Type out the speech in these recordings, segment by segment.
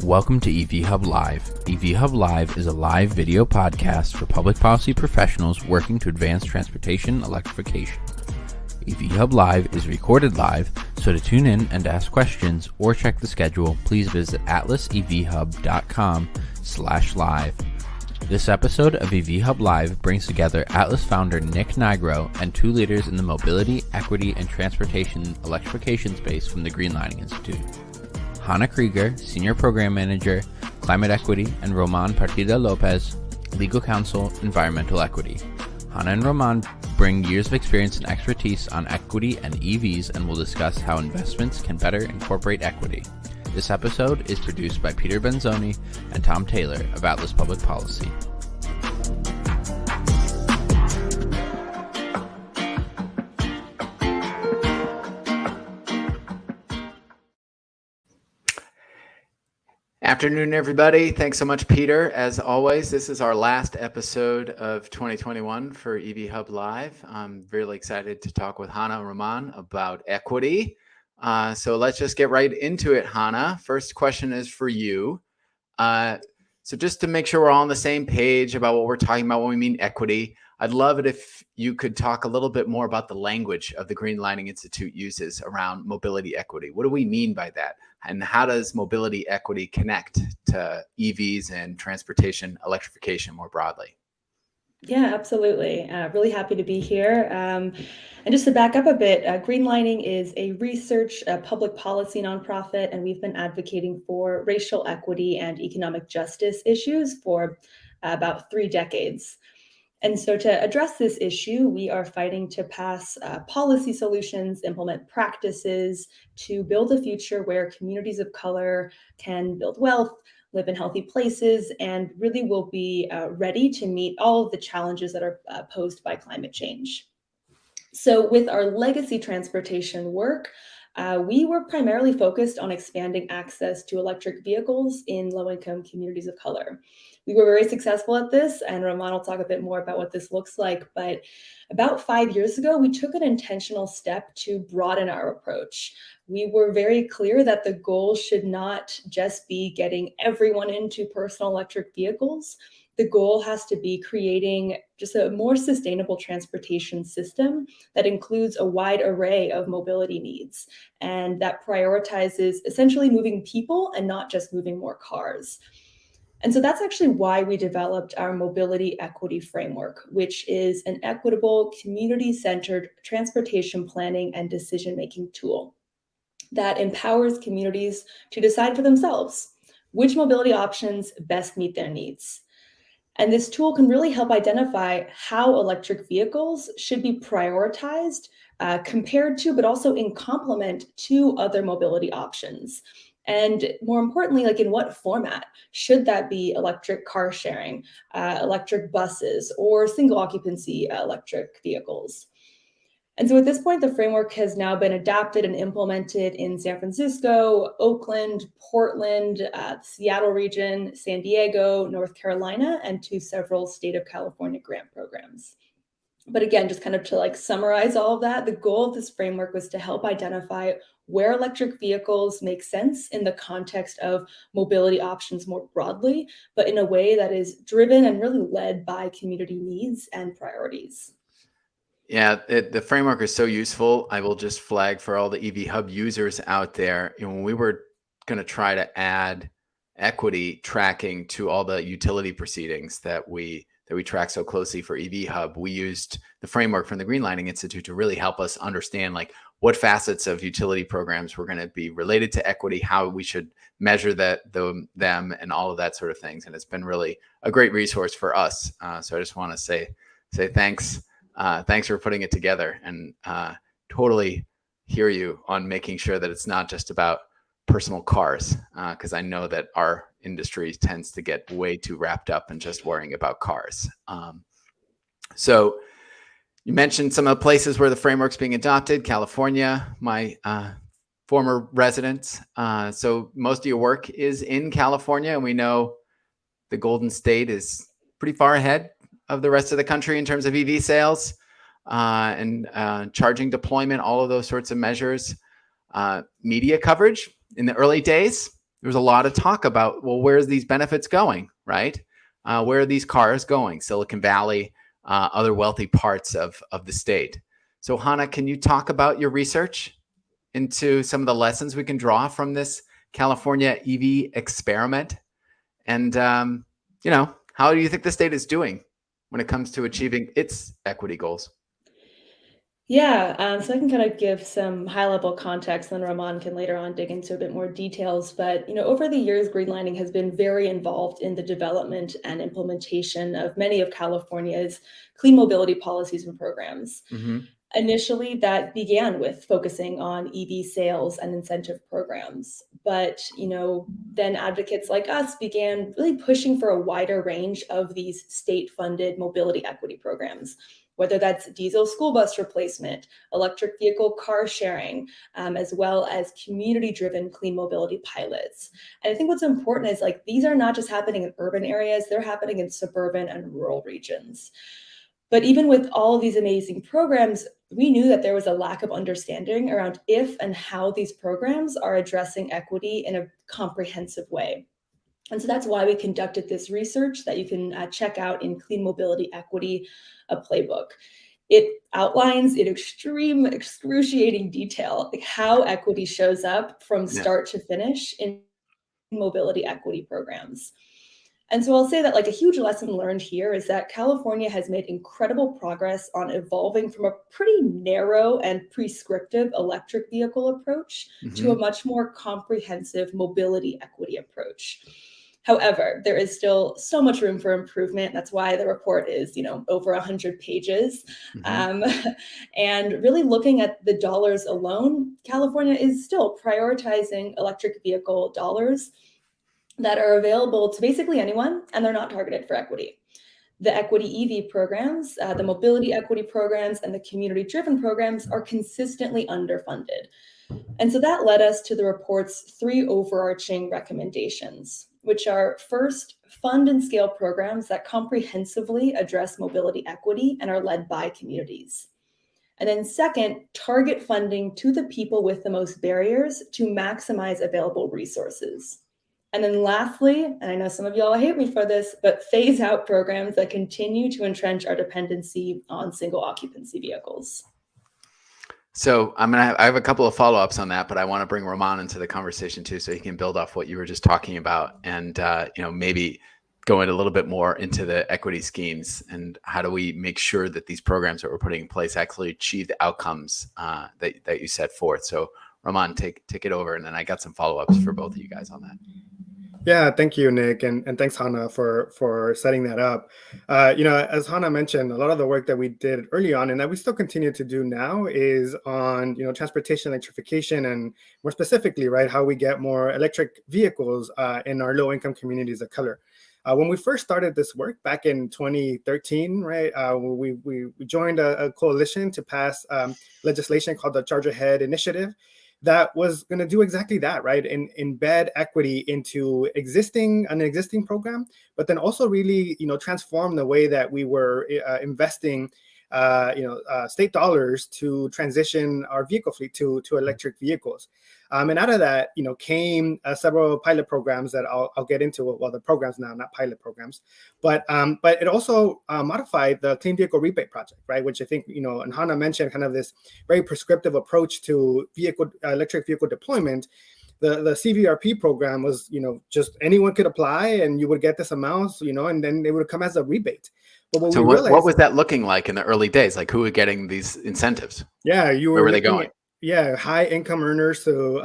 Welcome to EV Hub Live. EV Hub Live is a live video podcast for public policy professionals working to advance transportation electrification. EV Hub Live is recorded live, so to tune in and ask questions or check the schedule, please visit atlasevhub.com/live. This episode of EV Hub Live brings together Atlas founder Nick Nigro and two leaders in the mobility, equity, and transportation electrification space from the Greenlining Institute. Hana Creger, Senior Program Manager, Climate Equity and Román Partida-López, Legal Counsel, Environmental Equity. Hana and Román bring years of experience and expertise on equity and EVs and will discuss how investments can better incorporate equity. This episode is produced by Peter Benzoni and Tom Taylor of Atlas Public Policy. Afternoon, everybody. Thanks so much, Peter. As always, this is our last episode of 2021 for EV Hub Live. I'm really excited to talk with Hana and Román about equity. So let's just get right into it, Hana. First question is for you. So just to make sure we're all on the same page about what we're talking about when we mean equity, I'd love it if you could talk a little bit more about the language of the Greenlining Institute uses around mobility equity. What do we mean by that? And how does mobility equity connect to EVs and transportation electrification more broadly? Yeah, absolutely. Really happy to be here. And just to back up a bit, Greenlining is a research public policy nonprofit, and we've been advocating for racial equity and economic justice issues for about 3 decades. And so to address this issue, we are fighting to pass policy solutions, implement practices to build a future where communities of color can build wealth, live in healthy places, and really will be ready to meet all of the challenges that are posed by climate change. So with our legacy transportation work, we were primarily focused on expanding access to electric vehicles in low-income communities of color. We were very successful at this, and Román will talk a bit more about what this looks like. But about 5 years ago, we took an intentional step to broaden our approach. We were very clear that the goal should not just be getting everyone into personal electric vehicles. The goal has to be creating just a more sustainable transportation system that includes a wide array of mobility needs and that prioritizes essentially moving people and not just moving more cars. And so that's actually why we developed our mobility equity framework, which is an equitable, community-centered transportation planning and decision-making tool that empowers communities to decide for themselves which mobility options best meet their needs. And this tool can really help identify how electric vehicles should be prioritized compared to, but also in complement to other mobility options. And more importantly, like in what format? Should that be electric car sharing, electric buses, or single occupancy electric vehicles? And so at this point, the framework has now been adapted and implemented in San Francisco, Oakland, Portland, the Seattle region, San Diego, North Carolina, and to several state of California grant programs. But again, just kind of to summarize all of that, the goal of this framework was to help identify where electric vehicles make sense in the context of mobility options more broadly, but in a way that is driven and really led by community needs and priorities. Yeah, the framework is so useful. I will just flag for all the EV Hub users out there, when we were going to try to add equity tracking to all the utility proceedings that we track so closely for EV Hub, we used the framework from the Greenlining Institute to really help us understand what facets of utility programs were going to be related to equity, how we should measure them, and all of that sort of things. And it's been really a great resource for us. So I just want to say thanks. Thanks for putting it together, and totally hear you on making sure that it's not just about personal cars, because I know that our industry tends to get way too wrapped up in just worrying about cars. So you mentioned some of the places where the framework's being adopted. California, my former residence. So most of your work is in California, and we know the Golden State is pretty far ahead of the rest of the country in terms of EV sales and charging deployment, all of those sorts of measures. Media coverage in the early days there was a lot of talk about, well, where's these benefits going, right? Where are these cars going? Silicon Valley, other wealthy parts of the state. So Hana, can you talk about your research into some of the lessons we can draw from this California EV experiment? And, how do you think the state is doing when it comes to achieving its equity goals? Yeah, so I can kind of give some high-level context, then Ramon can later on dig into a bit more details. But over the years, Greenlining has been very involved in the development and implementation of many of California's clean mobility policies and programs. Mm-hmm. Initially, that began with focusing on EV sales and incentive programs. But, then advocates like us began really pushing for a wider range of these state-funded mobility equity programs, whether that's diesel school bus replacement, electric vehicle car sharing, as well as community-driven clean mobility pilots. And I think what's important is these are not just happening in urban areas, they're happening in suburban and rural regions. But even with all of these amazing programs, we knew that there was a lack of understanding around if and how these programs are addressing equity in a comprehensive way. And so that's why we conducted this research that you can check out in Clean Mobility Equity, a playbook. It outlines in excruciating detail how equity shows up from start to finish in mobility equity programs. And so I'll say that a huge lesson learned here is that California has made incredible progress on evolving from a pretty narrow and prescriptive electric vehicle approach to a much more comprehensive mobility equity approach. However, there is still so much room for improvement. That's why the report is, over 100 pages. And really looking at the dollars alone, California is still prioritizing electric vehicle dollars that are available to basically anyone, and they're not targeted for equity. The equity EV programs, the mobility equity programs, and the community-driven programs are consistently underfunded. And so that led us to the report's 3 overarching recommendations, which are first, fund and scale programs that comprehensively address mobility equity and are led by communities. And then second, target funding to the people with the most barriers to maximize available resources. And then lastly, and I know some of y'all hate me for this, but phase out programs that continue to entrench our dependency on single occupancy vehicles. So I have a couple of follow-ups on that, but I want to bring Román into the conversation too, so he can build off what you were just talking about, and maybe go in a little bit more into the equity schemes and how do we make sure that these programs that we're putting in place actually achieve the outcomes that you set forth. So Román, take it over, and then I got some follow-ups for both of you guys on that. Yeah, thank you, Nick, and thanks, Hana, for setting that up. As Hana mentioned, a lot of the work that we did early on and that we still continue to do now is on transportation electrification, and more specifically, right, how we get more electric vehicles in our low-income communities of color. When we first started this work back in 2013, right, we joined a coalition to pass legislation called the Charge Ahead Initiative, that was going to do exactly that, right? And embed equity into an existing program, but then also really, transform the way that we were investing, state dollars to transition our vehicle fleet to electric vehicles. And out of that, came several pilot programs that I'll get into. Well, the programs now, not pilot programs, but it also modified the Clean Vehicle Rebate Project, right? Which I think, and Hana mentioned kind of this very prescriptive approach to electric vehicle deployment. The CVRP program was, just anyone could apply and you would get this amount, and then it would come as a rebate. But what was that looking like in the early days? Like, who were getting these incentives? Yeah, where were they going? Yeah, high income earners. So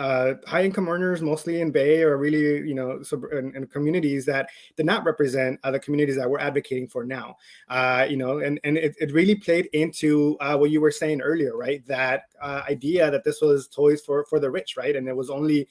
high income earners, mostly in Bay or really, in communities that did not represent the communities that we're advocating for now. And it really played into what you were saying earlier, right? That idea that this was toys for the rich, right? And it was only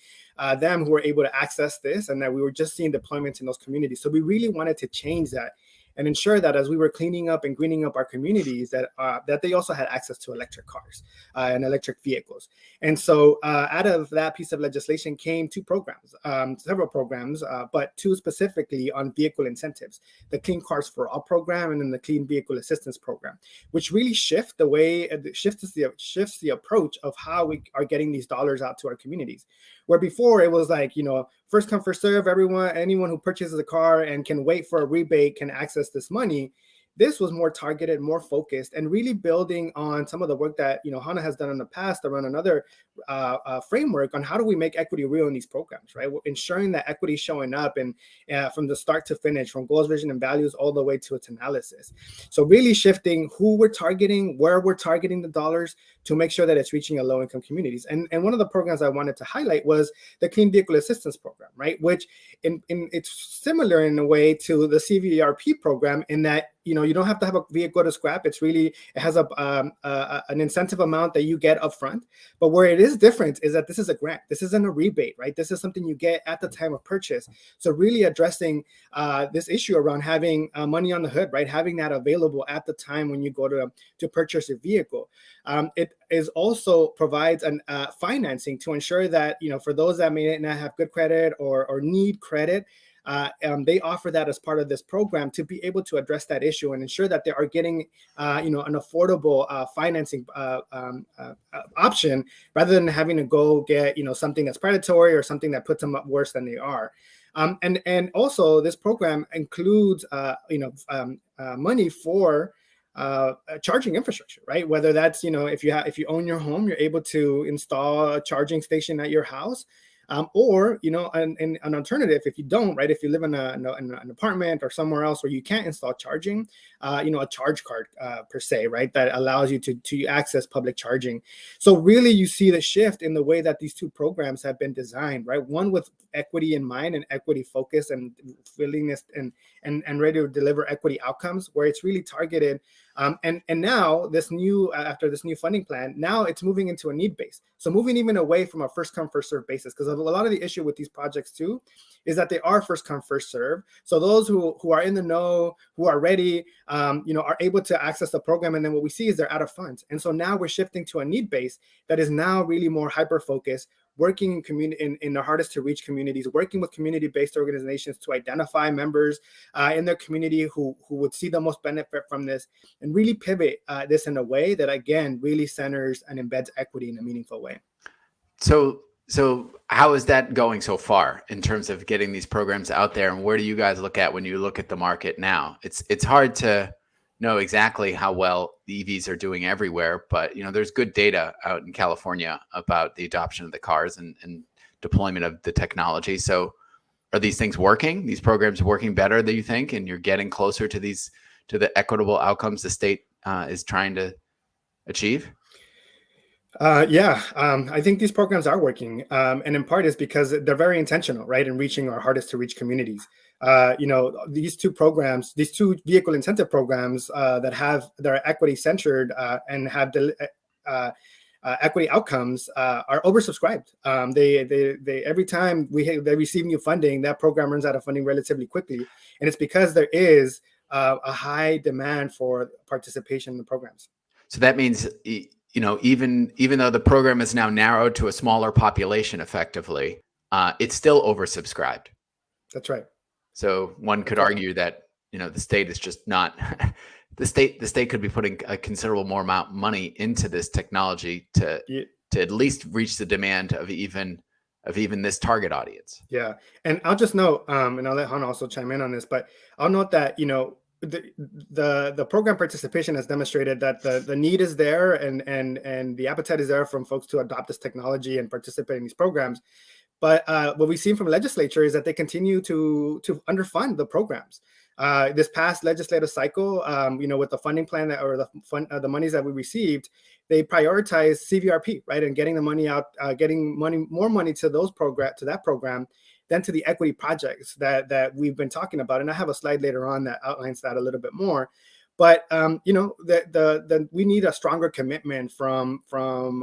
them who were able to access this, and that we were just seeing deployments in those communities. So we really wanted to change that and ensure that as we were cleaning up and greening up our communities, that they also had access to electric cars and electric vehicles. And so out of that piece of legislation came 2 programs, several programs, but 2 specifically on vehicle incentives, the Clean Cars for All program and then the Clean Vehicle Assistance program, which really shifts the approach of how we are getting these dollars out to our communities. Where before it was like, first come, first serve, anyone who purchases a car and can wait for a rebate can access this money. This was more targeted, more focused, and really building on some of the work that Hana has done in the past around another framework on how do we make equity real in these programs, right? We're ensuring that equity is showing up and from the start to finish, from goals, vision, and values all the way to its analysis. So really shifting who we're targeting, where we're targeting the dollars to make sure that it's reaching a low-income communities. And one of the programs I wanted to highlight was the Clean Vehicle Assistance Program, right? Which it's similar in a way to the CVRP program in that you don't have to have a vehicle to scrap. It has an incentive amount that you get upfront. But where it is different is that this is a grant. This isn't a rebate, right? This is something you get at the time of purchase. So really addressing this issue around having money on the hood, right? Having that available at the time when you go to purchase your vehicle. It is also provides an financing to ensure that for those that may not have good credit or need credit. They offer that as part of this program to be able to address that issue and ensure that they are getting, an affordable financing option rather than having to go get, something that's predatory or something that puts them up worse than they are. And also this program includes, money for charging infrastructure, right? Whether that's, if you own your home, you're able to install a charging station at your house. Or, an alternative, if you don't, right, if you live in an apartment or somewhere else where you can't install charging, a charge card per se, right, that allows you to access public charging. So really you see the shift in the way that these two programs have been designed, right? One with equity in mind and equity focus and willingness and ready to deliver equity outcomes, where it's really targeted. And now after this new funding plan, now it's moving into a need base. So moving even away from a first come, first serve basis, because a lot of the issue with these projects too is that they are first come, first serve. So those who are in the know, who are ready, are able to access the program. And then what we see is they're out of funds. And so now we're shifting to a need base that is now really more hyper focused, working in the hardest to reach communities, working with community-based organizations to identify members in their community who would see the most benefit from this, and really pivot this in a way that, again, really centers and embeds equity in a meaningful way. So how is that going so far in terms of getting these programs out there? And where do you guys look at when you look at the market now? It's hard to know exactly how well the EVs are doing everywhere, but there's good data out in California about the adoption of the cars and deployment of the technology. So are these things working? These programs working better than you think, and you're getting closer to the equitable outcomes the state is trying to achieve? I think these programs are working, and in part is because they're very intentional, right, in reaching our hardest to reach communities. These two programs, these two vehicle incentive programs that are equity centered and have equity outcomes are oversubscribed. They every time they receive new funding, that program runs out of funding relatively quickly, and it's because there is a high demand for participation in the programs. So that means, even though the program is now narrowed to a smaller population effectively, it's still oversubscribed. That's right. So one could argue that, the state is just not, the state could be putting a considerable more amount of money into this technology to at least reach the demand of even this target audience. Yeah. And I'll just note, and I'll let Hana also chime in on this, but I'll note that, the program participation has demonstrated that the need is there and the appetite is there from folks to adopt this technology and participate in these programs. But what we've seen from legislature is that they continue to underfund the programs. This past legislative cycle, with the funding plan the monies that we received, they prioritized CVRP, right, and getting the money out, getting more money to that program than to the equity projects that we've been talking about. And I have a slide later on that outlines that a little bit more. But we need a stronger commitment from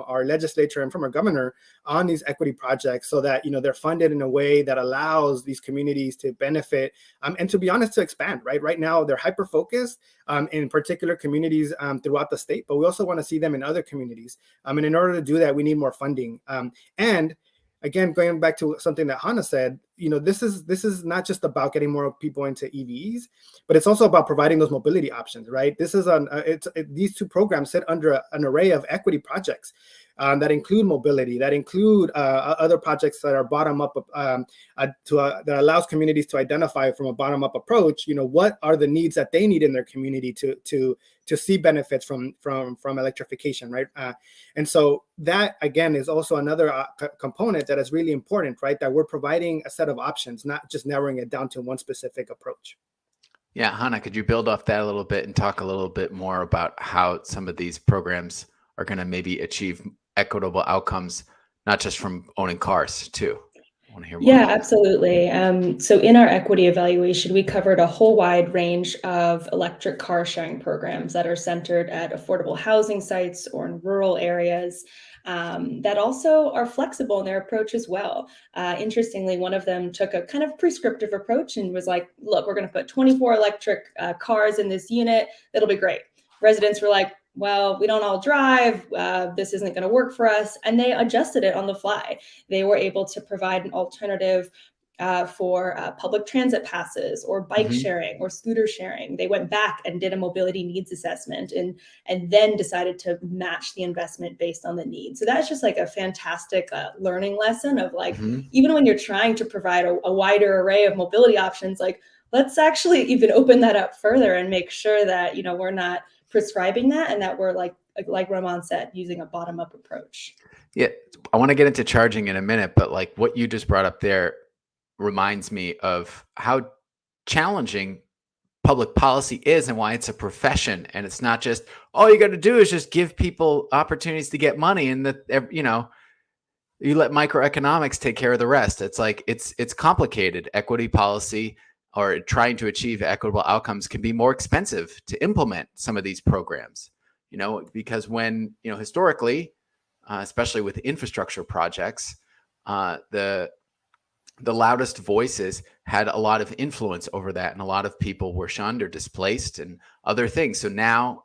our legislature and from our governor on these equity projects, so that they're funded in a way that allows these communities to benefit and, to be honest, to expand. Right now they're hyper focused in particular communities throughout the state, but we also want to see them in other communities. And in order to do that, we need more funding. And again, going back to something that Hana said, this is not just about getting more people into EVs, but it's also about providing those mobility options, right? This is these two programs sit under an array of equity projects. that include mobility, that include other projects that are bottom up, that allows communities to identify from a bottom up approach, what are the needs that they need in their community to see benefits from electrification, right? And so that, again, is also another component that is really important, right? That we're providing a set of options, not just narrowing it down to one specific approach. Yeah, Hana, could you build off that a little bit and talk a little bit more about how some of these programs are going to maybe achieve equitable outcomes, not just from owning cars too? I want to hear more. Yeah, absolutely. So in our equity evaluation, we covered a whole wide range of electric car sharing programs that are centered at affordable housing sites or in rural areas, that also are flexible in their approach as well. Interestingly, one of them took a kind of prescriptive approach and was like, look, we're going to put 24 electric cars in this unit. That'll be great. Residents were like, well, we don't all drive. This isn't going to work for us. And they adjusted it on the fly. They were able to provide an alternative for public transit passes or bike sharing or scooter sharing. They went back and did a mobility needs assessment and then decided to match the investment based on the need. So that's just like a fantastic learning lesson of like, even when you're trying to provide a wider array of mobility options, like let's actually even open that up further and make sure that, we're not prescribing that and that we're like Román said, using a bottom-up approach. Yeah, I want to get into charging in a minute, but like what you just brought up there reminds me of how challenging public policy is and why it's a profession. And it's not just, all you got to do is just give people opportunities to get money and that, you let microeconomics take care of the rest. It's like, it's complicated. Equity policy or trying to achieve equitable outcomes can be more expensive to implement some of these programs, because when, historically, especially with infrastructure projects, the loudest voices had a lot of influence over that, and a lot of people were shunned or displaced and other things. So now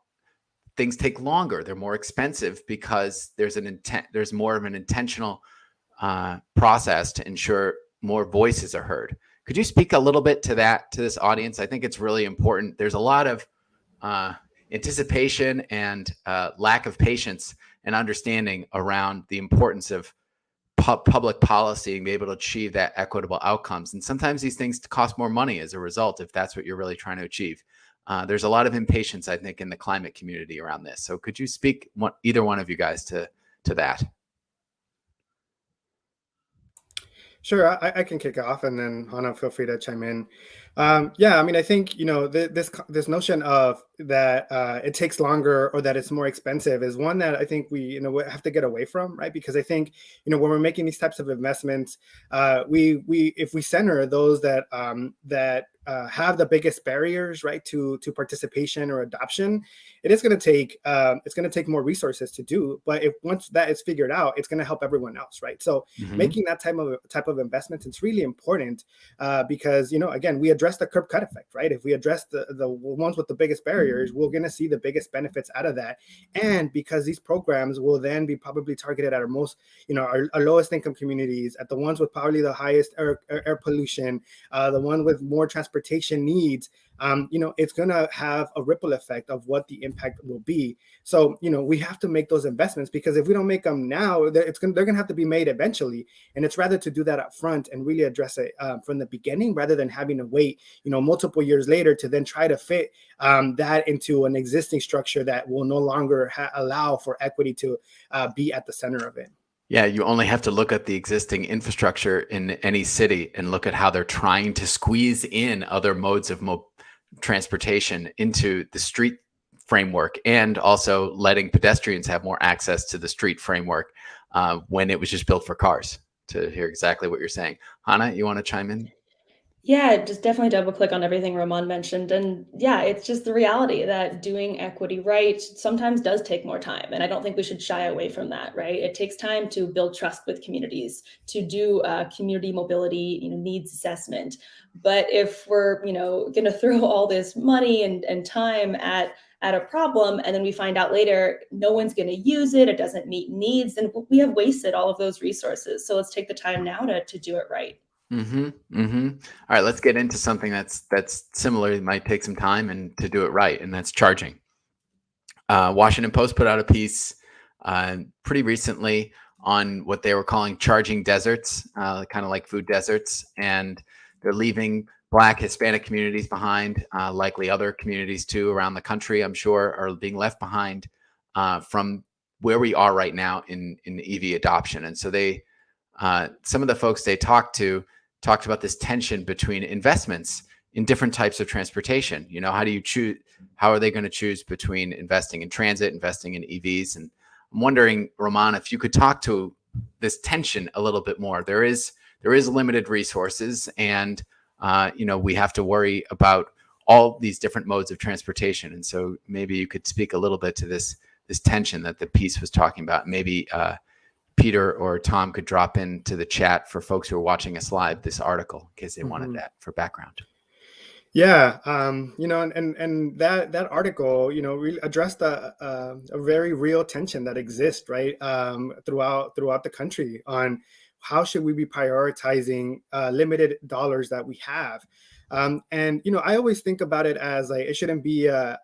things take longer. They're more expensive because there's more of an intentional process to ensure more voices are heard. Could you speak a little bit to this audience? I think it's really important. There's a lot of anticipation and lack of patience and understanding around the importance of public policy and be able to achieve that equitable outcomes. And sometimes these things cost more money as a result, if that's what you're really trying to achieve. There's a lot of impatience, I think, in the climate community around this. So could you speak, either one of you guys, to that? Sure, I can kick off, and then Hana, feel free to chime in. I think this notion of that it takes longer or that it's more expensive is one that I think we have to get away from, right? Because I think when we're making these types of investments, if we center those that have the biggest barriers, right, to participation or adoption, it's going to take more resources to do. But if once that is figured out, it's going to help everyone else, right? So making that type of investment, it's really important because again, we address the curb cut effect, right? If we address the ones with the biggest barriers, we're going to see the biggest benefits out of that. And because these programs will then be probably targeted at our most, our lowest income communities, at the ones with probably the highest air pollution, the one with more transportation needs, it's going to have a ripple effect of what the impact will be. So, we have to make those investments, because if we don't make them now, they're going to have to be made eventually. And it's rather to do that up front and really address it from the beginning, rather than having to wait, multiple years later to then try to fit that into an existing structure that will no longer allow for equity to be at the center of it. Yeah, you only have to look at the existing infrastructure in any city and look at how they're trying to squeeze in other modes of transportation into the street framework, and also letting pedestrians have more access to the street framework when it was just built for cars, to hear exactly what you're saying. Hana, you want to chime in? Yeah, just definitely double click on everything Román mentioned. And yeah, it's just the reality that doing equity right sometimes does take more time. And I don't think we should shy away from that, right? It takes time to build trust with communities, to do community mobility needs assessment. But if we're going to throw all this money and time at a problem, and then we find out later no one's going to use it, it doesn't meet needs, then we have wasted all of those resources. So let's take the time now to do it right. All right, let's get into something that's similar. It might take some time and to do it right, and that's charging. Washington Post put out a piece pretty recently on what they were calling charging deserts, kind of like food deserts. And they're leaving Black, Hispanic communities behind, likely other communities too around the country, I'm sure, are being left behind from where we are right now in EV adoption. And so they, some of the folks they talked about this tension between investments in different types of transportation. You know, how do you choose? How are they going to choose between investing in transit, investing in EVs? And I'm wondering, Román, if you could talk to this tension a little bit more. There is limited resources, and you know, we have to worry about all these different modes of transportation. And so maybe you could speak a little bit to this tension that the piece was talking about. Maybe Peter or Tom could drop into the chat for folks who are watching us live this article in case they wanted that for background. Yeah, you know, and that article, you know, really addressed a very real tension that exists, right, throughout the country on how should we be prioritizing limited dollars that we have. And, you know, I always think about it as like, it shouldn't be a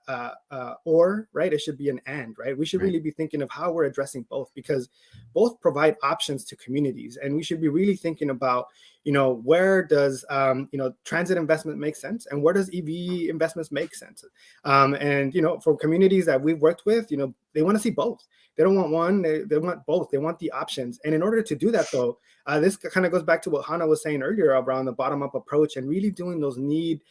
or, right? It should be an and, right? We should really be thinking of how we're addressing both, because both provide options to communities. And we should be really thinking about, you know, where does, you know, transit investment make sense, and where does EV investments make sense? And, you know, for communities that we've worked with, you know, they want to see both. They don't want one, they want both. They want the options. And in order to do that, though, this kind of goes back to what Hana was saying earlier around the bottom-up approach and really doing those needs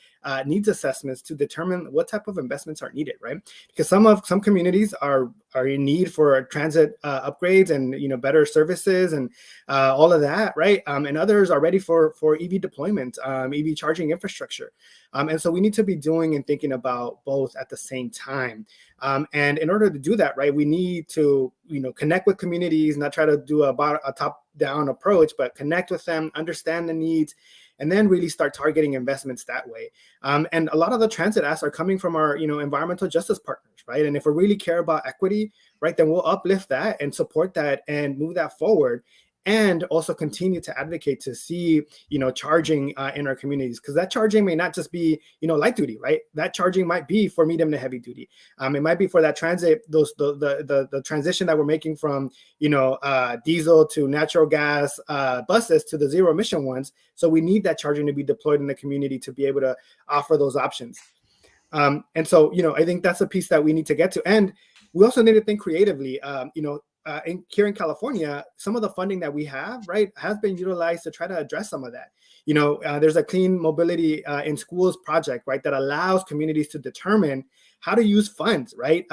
assessments to determine what type of investments are needed, right? Because some communities are in need for transit upgrades and, you know, better services and all of that, right? And others are ready for EV deployment, EV charging infrastructure. And so we need to be doing and thinking about both at the same time. And in order to do that, right, we need to, you know, connect with communities, not try to do a top-down approach, but connect with them, understand the needs, and then really start targeting investments that way. And a lot of the transit asks are coming from our, you know, environmental justice partners, right? And if we really care about equity, right, then we'll uplift that and support that and move that forward. And also continue to advocate to see, you know, charging in our communities, because that charging may not just be, you know, light duty, right? That charging might be for medium to heavy duty. It might be for that transit, the transition that we're making from, you know, diesel to natural gas buses to the zero emission ones. So we need that charging to be deployed in the community to be able to offer those options. And so, you know, I think that's a piece that we need to get to. And we also need to think creatively, you know, here in California, some of the funding that we have, right, has been utilized to try to address some of that. You know, there's a clean mobility in schools project, right, that allows communities to determine how to use funds, right,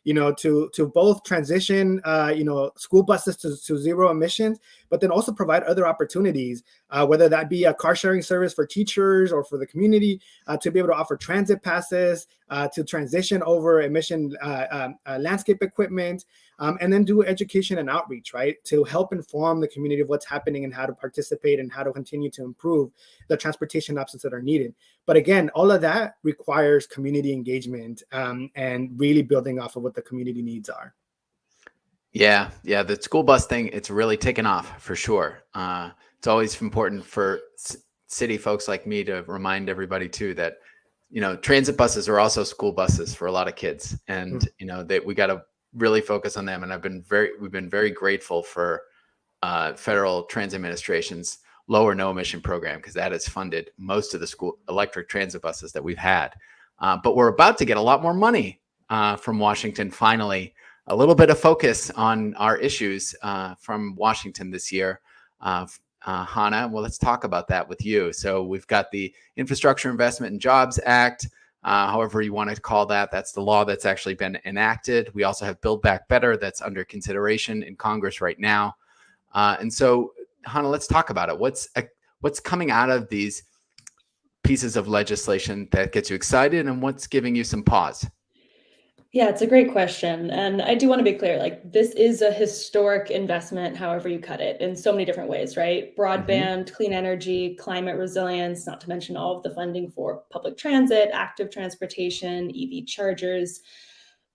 you know, to both transition, you know, school buses to zero emissions, but then also provide other opportunities, whether that be a car sharing service for teachers or for the community, to be able to offer transit passes, to transition over emission landscape equipment, and then do education and outreach, right, to help inform the community of what's happening and how to participate and how to continue to improve the transportation options that are needed. But again, all of that requires community engagement and really building off of what the community needs are. Yeah, the school bus thing, it's really taken off for sure. It's always important for city folks like me to remind everybody too that, you know, transit buses are also school buses for a lot of kids, and you know, that we got to really focus on them. And we've been very grateful for federal transit administration's low or no emission program, because that has funded most of the school electric transit buses that we've had. But we're about to get a lot more money from Washington. Finally, a little bit of focus on our issues from Washington this year. Hana, well, let's talk about that with you. So we've got the Infrastructure Investment and Jobs Act, however you want to call that. That's the law that's actually been enacted. We also have Build Back Better that's under consideration in Congress right now. And so, Hana, let's talk about it. What's coming out of these pieces of legislation that gets you excited, and what's giving you some pause? Yeah, it's a great question. And I do want to be clear, like, this is a historic investment, however you cut it, in so many different ways, right? Broadband, clean energy, climate resilience, not to mention all of the funding for public transit, active transportation, EV chargers.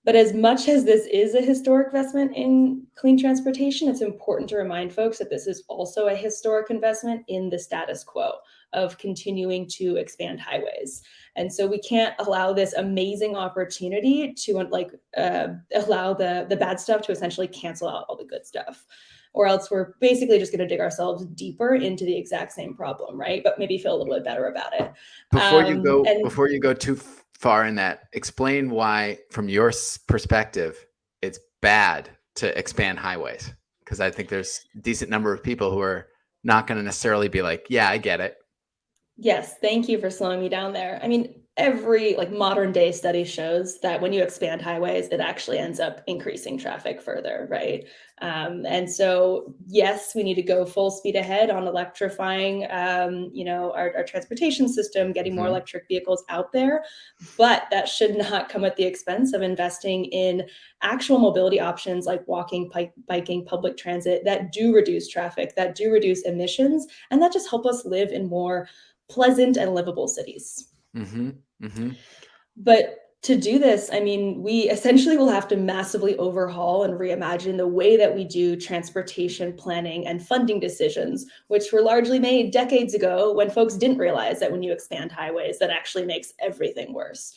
But as much as this is a historic investment in clean transportation, it's important to remind folks that this is also a historic investment in the status quo. of continuing to expand highways. And so we can't allow this amazing opportunity to allow the bad stuff to essentially cancel out all the good stuff. Or else we're basically just going to dig ourselves deeper into the exact same problem, right? But maybe feel a little bit better about it. Before you go too far in that, explain why, from your perspective, it's bad to expand highways. Because I think there's a decent number of people who are not going to necessarily be like, yeah, I get it. Yes, thank you for slowing me down there. I mean, every modern day study shows that when you expand highways, it actually ends up increasing traffic further, right? And so, yes, we need to go full speed ahead on electrifying, our transportation system, getting more electric vehicles out there, but that should not come at the expense of investing in actual mobility options like walking, biking, public transit that do reduce traffic, that do reduce emissions, and that just help us live in more pleasant and livable cities. But to do this, I mean, we essentially will have to massively overhaul and reimagine the way that we do transportation planning and funding decisions, which were largely made decades ago when folks didn't realize that when you expand highways, that actually makes everything worse.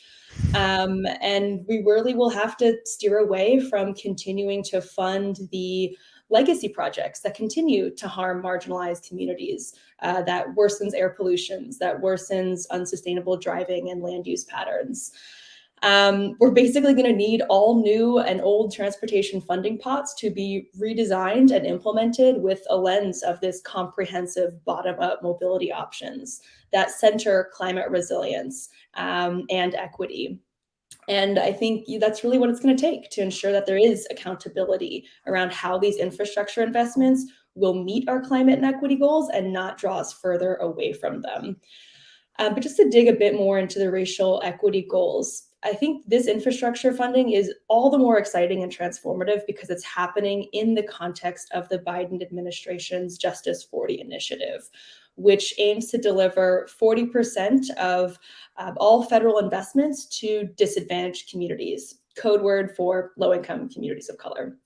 And we really will have to steer away from continuing to fund the legacy projects that continue to harm marginalized communities, that worsens air pollutions, that worsens unsustainable driving and land use patterns. We're basically going to need all new and old transportation funding pots to be redesigned and implemented with a lens of this comprehensive bottom-up mobility options that center climate resilience and equity. And I think that's really what it's going to take to ensure that there is accountability around how these infrastructure investments will meet our climate and equity goals and not draw us further away from them. But just to dig a bit more into the racial equity goals, I think this infrastructure funding is all the more exciting and transformative because it's happening in the context of the Biden administration's Justice 40 initiative, which aims to deliver 40% of all federal investments to disadvantaged communities, code word for low-income communities of color.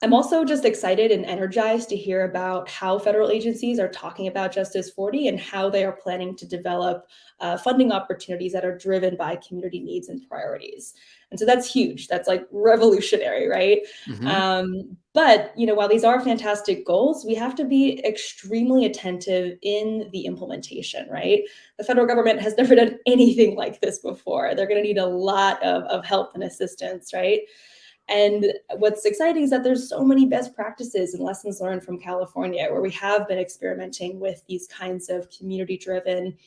I'm also just excited and energized to hear about how federal agencies are talking about Justice 40 and how they are planning to develop funding opportunities that are driven by community needs and priorities. And so that's huge. That's revolutionary, right? But while these are fantastic goals, we have to be extremely attentive in the implementation, right? The federal government has never done anything like this before. They're going to need a lot of help and assistance, right? And what's exciting is that there's so many best practices and lessons learned from California, where we have been experimenting with these kinds of community-driven,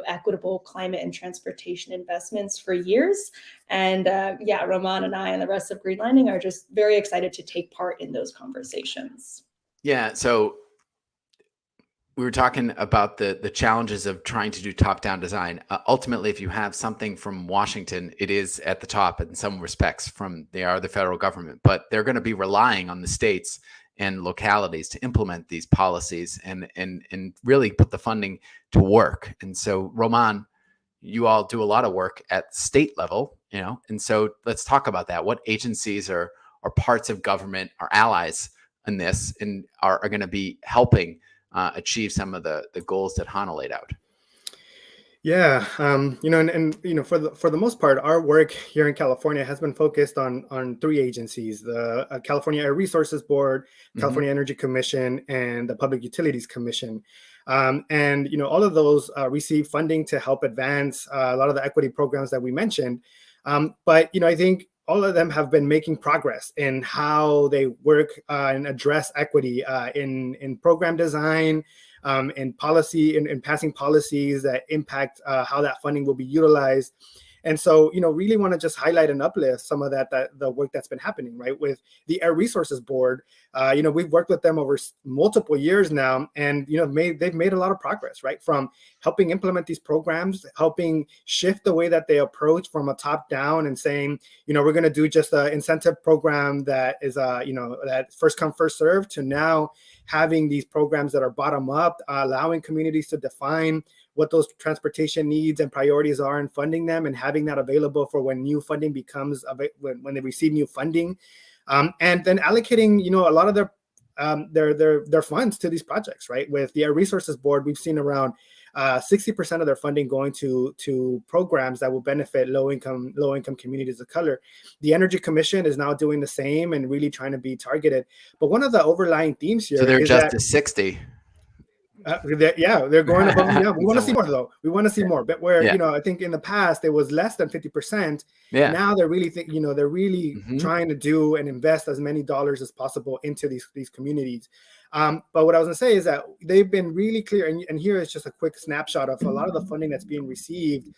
equitable climate and transportation investments for years. And Román and I and the rest of Greenlining are just very excited to take part in those conversations. Yeah. So we were talking about the challenges of trying to do top-down design. Ultimately, if you have something from Washington, it is at the top in some respects they are the federal government, but they're going to be relying on the states and localities to implement these policies and really put the funding to work. And so, Román, you all do a lot of work at state level, and so let's talk about that. What agencies are parts of government, are allies in this, and are going to be helping achieve some of the goals that Hana laid out? Yeah, for the most part, our work here in California has been focused on three agencies: the California Air Resources Board, California Energy Commission, and the Public Utilities Commission. And all of those receive funding to help advance a lot of the equity programs that we mentioned. But I think all of them have been making progress in how they work and address equity in program design, in policy, in passing policies that impact how that funding will be utilized. And so, really want to just highlight and uplift some of the work that's been happening, right? With the Air Resources Board, we've worked with them over multiple years now, and they've made a lot of progress, right? From helping implement these programs, helping shift the way that they approach from a top down and saying, we're going to do just an incentive program that is, that first come, first serve, to now having these programs that are bottom up, allowing communities to define what those transportation needs and priorities are and funding them, and having that available for when new funding becomes when they receive new funding, and then allocating a lot of their funds to these projects, right? With the Air Resources Board, we've seen around 60% of their funding going to programs that will benefit low income communities of color. The Energy Commission is now doing the same and really trying to be targeted. But one of the overlying themes here So they're is just that a 60. They're going above and beyond. We want to see more, though. We want to see more. But where, Yeah. I think in the past it was less than 50%. Yeah. Now they're really they're really trying to do and invest as many dollars as possible into these communities. But what I was going to say is that they've been really clear, and here is just a quick snapshot of a lot of the funding that's being received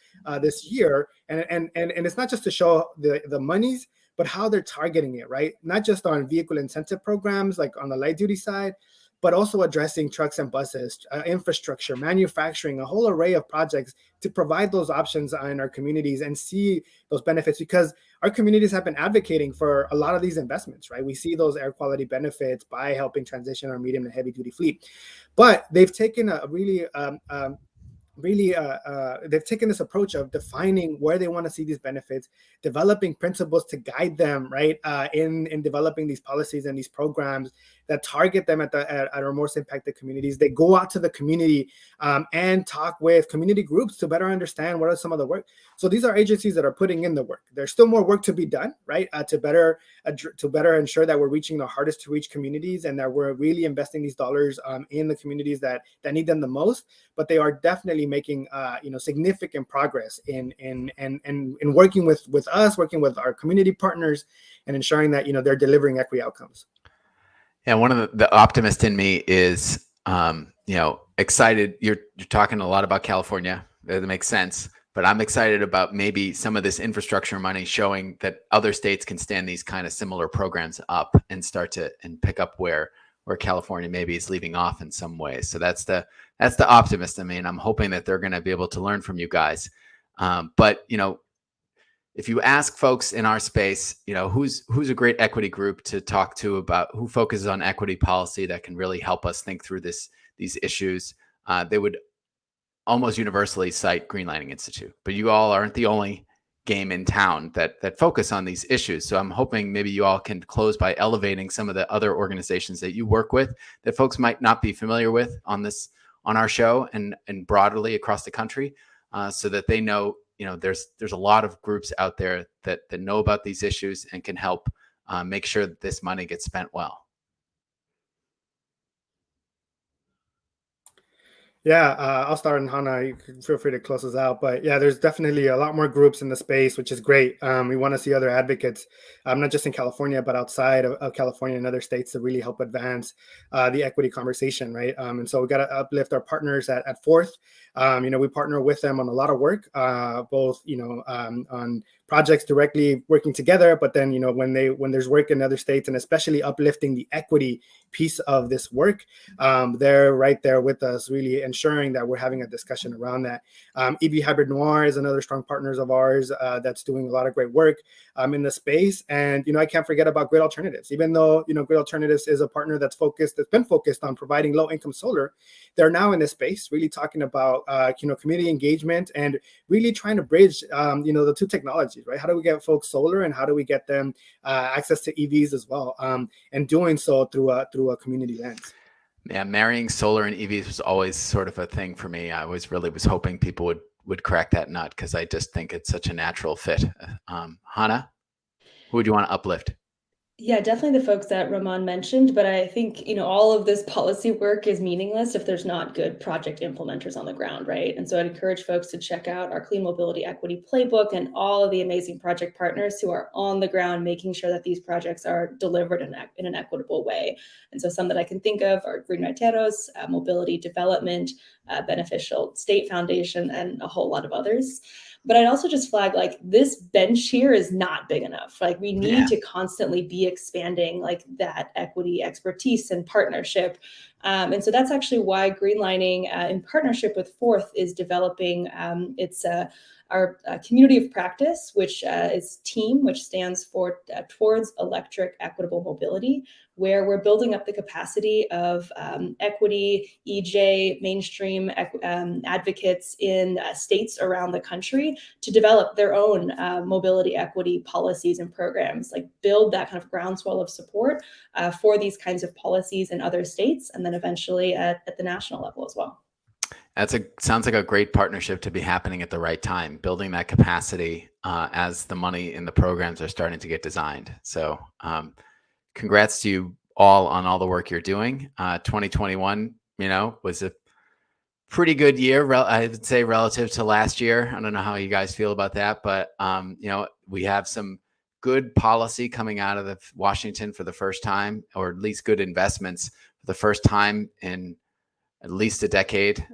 this year, and it's not just to show the monies, but how they're targeting it, right? Not just on vehicle incentive programs like on the light duty side, but also addressing trucks and buses, infrastructure, manufacturing, a whole array of projects to provide those options in our communities and see those benefits, because our communities have been advocating for a lot of these investments, right? We see those air quality benefits by helping transition our medium and heavy duty fleet. But they've taken a they've taken this approach of defining where they want to see these benefits, developing principles to guide them, right, in developing these policies and these programs that target them at our most impacted communities. They go out to the community and talk with community groups to better understand what are some of the work. So these are agencies that are putting in the work. There's still more work to be done, right, to better ensure that we're reaching the hardest to reach communities and that we're really investing these dollars in the communities that need them the most. But they are definitely making significant progress in working with us, working with our community partners, and ensuring that they're delivering equity outcomes. Yeah, one of the optimist in me is excited. You're talking a lot about California. That makes sense. But I'm excited about maybe some of this infrastructure money showing that other states can stand these kind of similar programs up and start to pick up where California maybe is leaving off in some ways. So that's the optimist in me, and I'm hoping that they're going to be able to learn from you guys. But if you ask folks in our space, who's a great equity group to talk to about who focuses on equity policy that can really help us think through these issues, they would almost universally cite Greenlining Institute. But you all aren't the only game in town that focus on these issues. So I'm hoping maybe you all can close by elevating some of the other organizations that you work with that folks might not be familiar with on our show and broadly across the country, so that they know there's a lot of groups out there that know about these issues and can help make sure that this money gets spent well. Yeah, I'll start, and Hana, you can feel free to close us out. But yeah, there's definitely a lot more groups in the space, which is great. We want to see other advocates, not just in California, but outside of California and other states to really help advance the equity conversation, right? And so we got to uplift our partners at Fourth. We partner with them on a lot of work, both on projects directly working together, but then when there's work in other states, and especially uplifting the equity piece of this work, they're right there with us, really ensuring that we're having a discussion around that. EV Hybrid Noir is another strong partners of ours that's doing a lot of great work in the space. And I can't forget about Grid Alternatives. Even though Grid Alternatives is a partner that's been focused on providing low income solar, they're now in this space really talking about community engagement and really trying to bridge the two technologies, right? How do we get folks solar, and how do we get them access to EVs as well, and doing so through a community lens. Yeah, marrying solar and EVs was always sort of a thing for me. I was hoping people would crack that nut, because I just think it's such a natural fit. Hana, who would you want to uplift? Yeah, definitely the folks that Román mentioned, but I think, all of this policy work is meaningless if there's not good project implementers on the ground, right? And so I'd encourage folks to check out our Clean Mobility Equity Playbook and all of the amazing project partners who are on the ground making sure that these projects are delivered in an equitable way. And so some that I can think of are Green Raiteros, Mobility Development, Beneficial State Foundation, and a whole lot of others. But I'd also just flag, this bench here is not big enough. We need to constantly be expanding that equity expertise and partnership. And so that's actually why Greenlining, in partnership with Fourth, is developing our community of practice, which is TEAM, which stands for Towards Electric Equitable Mobility, where we're building up the capacity of equity, EJ, mainstream advocates in states around the country to develop their own mobility equity policies and programs, build that kind of groundswell of support for these kinds of policies in other states, and then eventually at the national level as well. Sounds like a great partnership to be happening at the right time, building that capacity as the money in the programs are starting to get designed. So congrats to you all on all the work you're doing. 2021, was a pretty good year, I would say, relative to last year. I don't know how you guys feel about that, but we have some good policy coming out of Washington for the first time, or at least good investments for the first time in at least a decade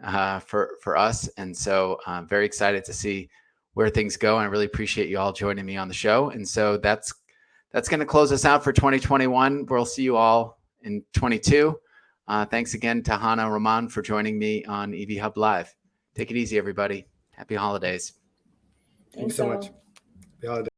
for us. And so I'm very excited to see where things go. And I really appreciate you all joining me on the show. And so that's going to close us out for 2021. We'll see you all in 22. Thanks again to Hana and Román for joining me on EV Hub Live. Take it easy, everybody. Happy holidays. Thanks so much. Happy holidays.